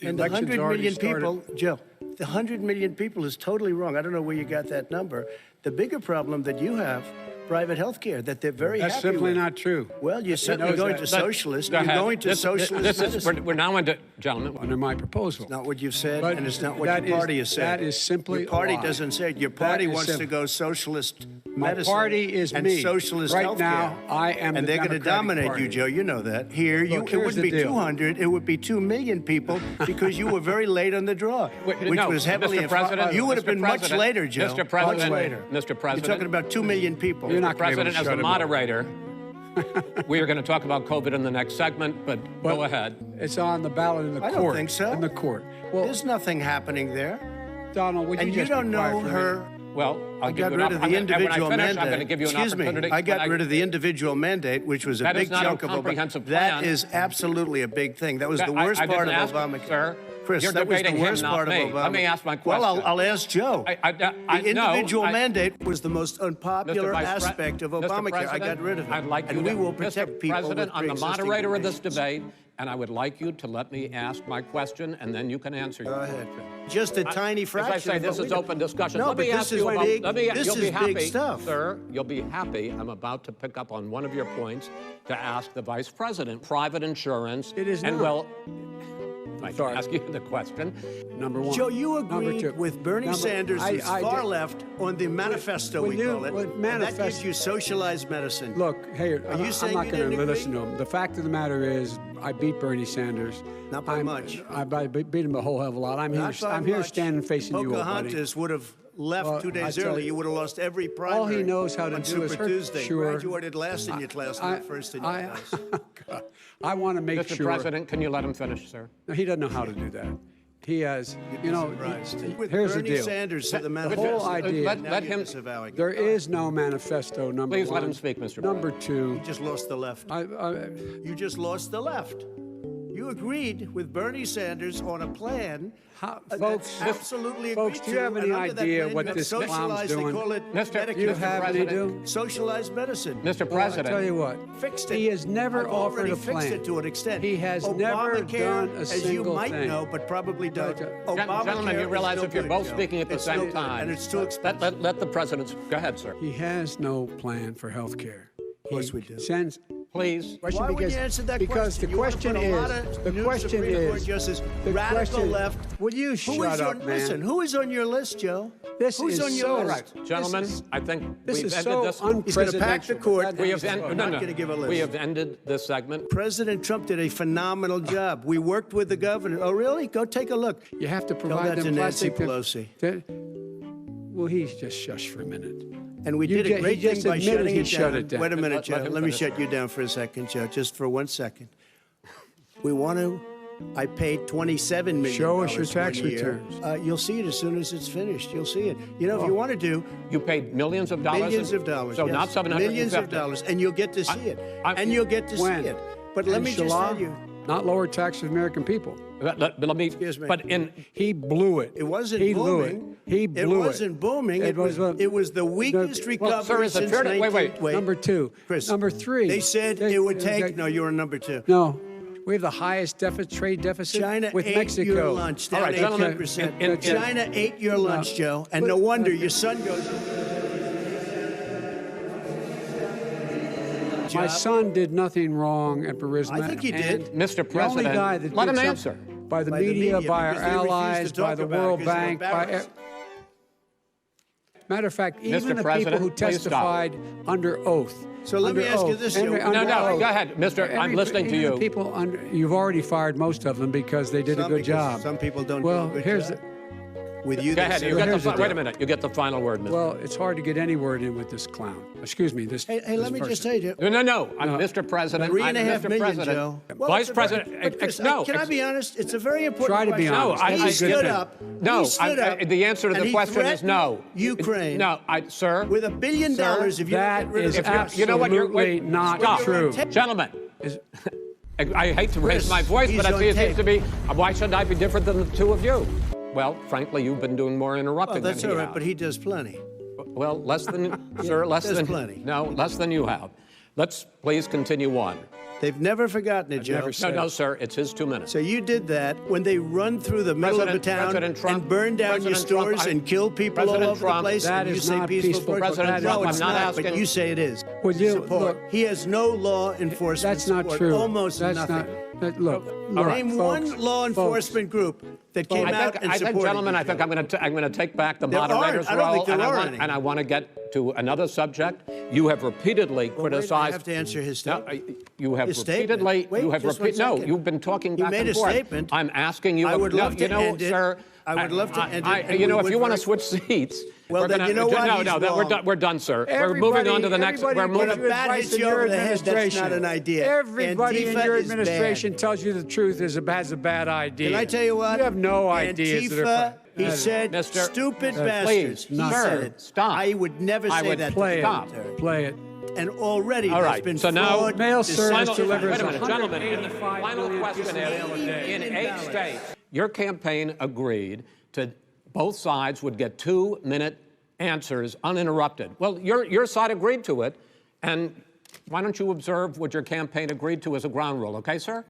And the election's 100 already million started. people, Joe, the 100 million people is totally wrong. I don't know where you got that number. The bigger problem that you have, private health care, that they're very That's happy simply with. not true. Well, you're certainly knows going that. to socialist. Go You're ahead. going to socialist medicine. We're now into, gentlemen. Under my proposal. Not what you've said, But and it's not what that your is- party has said. that is simply Your party a lie. doesn't say it. Your party That is wants to simple. go socialist My medicine party is and me. socialist Right healthcare. now, I am and the they're going to Democratic dominate Party. you, Joe. You know that. Here, Look, it here's wouldn't the be deal. 200. It would be 2 million people because you were very late on the draw, Wait, which no, was heavily. Mr. President, You would have Mr. been much President, later, Joe. Mr. President, much later. Mr. President. You're talking about 2 million people. You're not gonna be able President, to as shut a him up. moderator, we are going to talk about COVID in the next segment, but go ahead. It's on the ballot in the I court. don't think so. In the court. Well, There's nothing happening there. Donald, would And you you just don't be quiet know for a her. minute? Well, I'll I give got you rid of the individual when I finish, mandate. I'm going to give you an Excuse opportunity. me. I got rid of the individual mandate, which was a That is big not a chunk of comprehensive That plan. is absolutely a big thing. That was the I worst didn't part of ask, Obamacare. sir. Chris, You're that was the debating him, worst not part me. of Obamacare. Let me ask my Well, question. I'll ask Joe. The individual I- mandate was the most unpopular Mr. Vice Pre- aspect of Mr. Obamacare. I President, got rid of it. I'd like and you we to, will protect Mr. people President, with I'm the pre-existing moderator of this conditions. debate, and I would like you to let me ask my question, and then you can answer Go your ahead. question. Just a tiny fraction. As I say, of this what is we do. open discussion. No, let me but ask this you is about. big. Let me. This You'll is be happy, big stuff. sir. You'll be happy. I'm about to pick up on one of your points to ask the Vice President. Private insurance. It is and not. well, I can Sorry. ask you the question. Number one. Joe, you Number agreed two. with Bernie Sanders, who's I far did- left, on the manifesto, when we you- call it. when And that gives manifest- you socialized medicine. Look, hey, Are you I'm saying not you going to didn't listen to agree? him. The fact of the matter is, I beat Bernie Sanders. Not by much. I beat him a whole hell of a lot. I'm Not by here much. standing facing you, old buddy. Pocahontas would have left Well, 2 I days tell early. you, You would have lost every primary. all he knows how to on do is Super hurt- Tuesday. sure. Graduated last in your class, not first in your class. I want to make Mr. sure. President, can you let him finish, sir? No, he doesn't know how to do that. He has, you know, Surprised. With here's Bernie the deal. Sanders to the The manifesto. whole idea. Let Now you're him. disavowing it. There is no manifesto, number Please one. let him speak, Mr. Number President. two, You just lost the left. I, You just lost the left. You agreed with Bernie Sanders on a plan. That's folks, absolutely folks, agreed do you have to, any and under that idea plan, what that's this clown's socialized, doing? They call it Mr. Medicare. do you have any President. do? Socialized medicine. Mr. Well, I President. tell you what, Fixed it. he has never I've offered already a fixed plan. it to an extent. He has never Obamacare, done a as single you might thing. know, but probably don't. Obamacare Gentlemen, you is realize no if you're good, both Joe. speaking at the It's no same good, time, and it's too expensive. let the president go ahead, sir. He has no plan for health care. Of course we do. Sends Please. question Why would because, you answer that because question? the question you want to put a lot is of the new question Supreme Court is justices, the radical question, left. Will you Who shut is your, up, man? Listen, who is on your list, Joe? This Who's is on your so list? Right, gentlemen, This is- I think This we've is ended so this. He's going to pack the unpresidential. court. We have I'm ended. not going to give a list. We have ended this segment. President Trump did a phenomenal job. We worked with the governor. Oh, really? Go take a look. You have to Tell provide that to them Nancy plastic. Pelosi. Well, he's just shush for a minute. And we You did a ju- great he just thing by admitted shutting he it shut down. it down. Wait a minute, Let Joe. him Let me finish. shut you down for a second, Joe, just for 1 second. We want to. I paid $27 million. Show us your tax one year. returns. You'll see it as soon as it's finished. You'll see it. You know, if you want to do You paid millions of dollars. millions of dollars, So yes. not 750. millions of dollars, and you'll get to see it. I- And you'll get to When? see it. But let And me just Shalom, tell you, not lower taxes for American people. Let me. Excuse me. But in He blew it. it wasn't he booming. Blew it. He blew It wasn't booming. It was the weakest recovery Well, sir, is it since fair to- wait. Number two. Chris, Number three. They said it would take. No, you're on number two. No. We have the highest trade deficit China with ate Mexico. your lunch. Down All right, gentlemen, 18%. in- China ate your lunch, Joe, and no wonder your son goes. My son did nothing wrong at Burisma. I think he did. and Mr. The only President, guy that let did him something answer. by the By the media, media, by our because they refuse to allies, talk by the about it World because they're Bank, by embarrassed. matter of fact, even the people President, who please stop. testified under oath. So let me under ask you oath, this, under- Joe. under No, oath. go ahead, Mr. I'm listening to even the you. people you've already fired most of them because they did a Some good because job. some people don't do well, a good here's job. With you, Go they ahead. said- You get here's the, the wait a deal. minute. You get the final word, Mr. well, it's hard to get any word in with this clown. Excuse me, this. Hey, this let me just person. tell you. No. I'm Mr. President. 3.5 Mr. million, President. Joe. Well, Vice it's a very- President. but Chris, no. Can I be honest? It's a very important Try to be question. honest. No, I- He I- stood up. No, He stood up. the answer to and the he question is no. threatened Ukraine. No, sir. With $1 billion, if you don't that get rid is of the you know what, you're- absolutely wait, not stop. true. Gentlemen, Is- I hate to raise Chris, my voice, he's but I on see it seems tape. to be, why should I be different than the two of you? Well, frankly, you've been doing more interrupting Well, that's than all he right, has. but he does plenty. Well, less than, sir, less there's than, plenty. no, less than you have. Let's please continue on. They've never forgotten it, Joe. No, sir, it's his 2 minutes. So you did that when they run through the middle of the town President Trump, and burn down your President Trump, stores and kill people all President over Trump, the place. that and you is say not peaceful peaceful. protest. President No, Trump, it's I'm not not, but asking- you say it is. Would you- Support. look- He has no law enforcement That's not support, true. almost That's nothing. not. Look, Name folks, one law enforcement group that came out and I supported think, gentlemen, you, I think Joe. I'm going to take back the There aren't. moderator's I don't role, think there are any. and I want to get to another subject. You have repeatedly Well, wait, I criticized. have to answer his No, statement. you have His statement. repeatedly. Wait, you have just one No, second. you've been talking He back made and a forth. statement. I'm asking you. I would love to end it. Sir. I would love to end it, and You we know, if would you want to very- switch seats. Well, we're then gonna, you know what? No, He's no, wrong. we're done, sir. We're moving on to the next. We're everybody moving. gives you When a bat advice hits in you your over the head, that's administration. not an idea. Everybody in Antifa your is bad. administration tells you the truth has a bad idea. Can I tell you what? You have no ideas. Antifa, that he are, said, Mr. stupid Please, bastards. He sir, said it. stop. I would never I say would that. play to Stop. the military. Play it. And already All there's right, been so now- fraud, Mail service deception. delivers Wait a minute, gentlemen. 185 Final million question pieces of mail a day. is: in 8 states, your campaign agreed to both sides would get 2-minute answers uninterrupted. Well, your side agreed to it, and why don't you observe what your campaign agreed to as a ground rule, okay, sir?